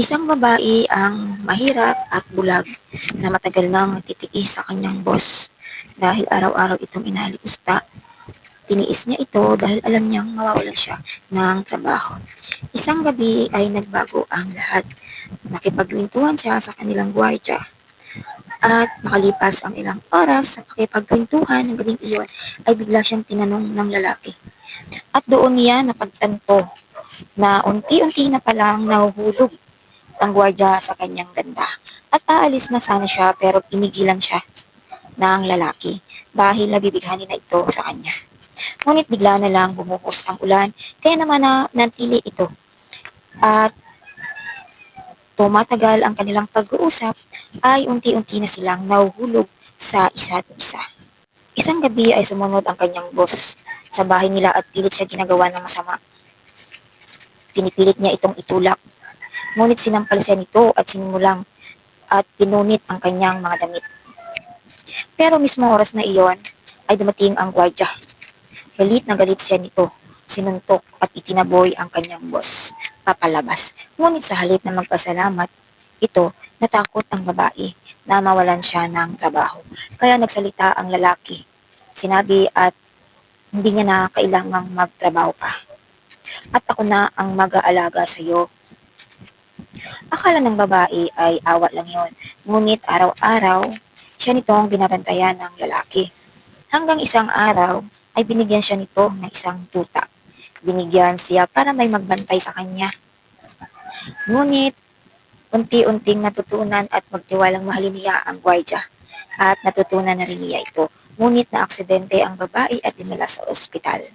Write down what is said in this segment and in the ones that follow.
Isang babae ang mahirap at bulag na matagal nang nagtitiis sa kanyang boss dahil araw-araw itong inaalikusta. Tiniis niya ito dahil alam niyang mawawalan siya ng trabaho. Isang gabi ay nagbago ang lahat. Nakipagkwentuhan siya sa kanilang gwardya at makalipas ang ilang oras sa pakipagkwentuhan ng gabing iyon ay bigla siyang tinanong ng lalaki. At doon niya napagtanto na unti-unti na palang nahuhulog ang gwardya sa kanyang ganda. At aalis na sana siya pero pinigilan siya ng lalaki dahil nabibighani na ito sa kanya. Ngunit bigla na lang bumuhos ang ulan kaya naman na nantili ito at tumatagal ang kanilang pag-uusap ay unti-unti na silang nahuhulog sa isa't isa. Isang gabi ay sumunod ang kanyang boss sa bahay nila at pilit siya ginagawa ng masama. Pinipilit niya itong itulak. Ngunit sinampal siya nito at sinimulang at pinunit ang kanyang mga damit. Pero mismo oras na iyon ay dumating ang gwardya. Galit na galit siya nito. Sinuntok at itinaboy ang kanyang boss papalabas. Ngunit sa halip na magpasalamat, ito natakot ang babae na mawalan siya ng trabaho. Kaya nagsalita ang lalaki. Sinabi at hindi niya na kailangang magtrabaho pa. At ako na ang mag-aalaga sa iyo. Akala ng babae ay awa lang yon. Ngunit araw-araw, siya nitong binabantayan ng lalaki. Hanggang isang araw ay binigyan siya nito ng isang tuta. Binigyan siya para may magbantay sa kanya. Ngunit unti-unting natutunan at magtiwalang mahalin niya ang gwardya. At natutunan na rin niya ito. Ngunit na-aksidente ang babae at dinala sa ospital.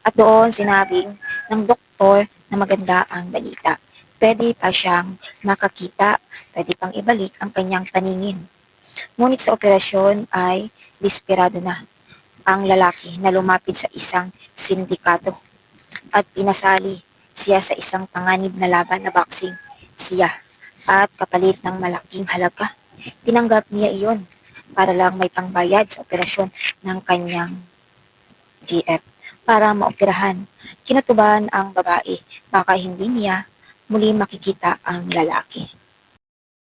At doon sinabing ng doktor na maganda ang balita. Pwede pa siyang makakita, pwede pang ibalik ang kanyang paningin. Ngunit sa operasyon ay desperado na ang lalaki na lumapit sa isang sindikato at pinasali siya sa isang panganib na laban na boxing. Siya at kapalit ng malaking halaga. Tinanggap niya iyon para lang may pangbayad sa operasyon ng kanyang GF para maoperahan. Kinatubahan ang babae, baka hindi niya muli makikita ang lalaki.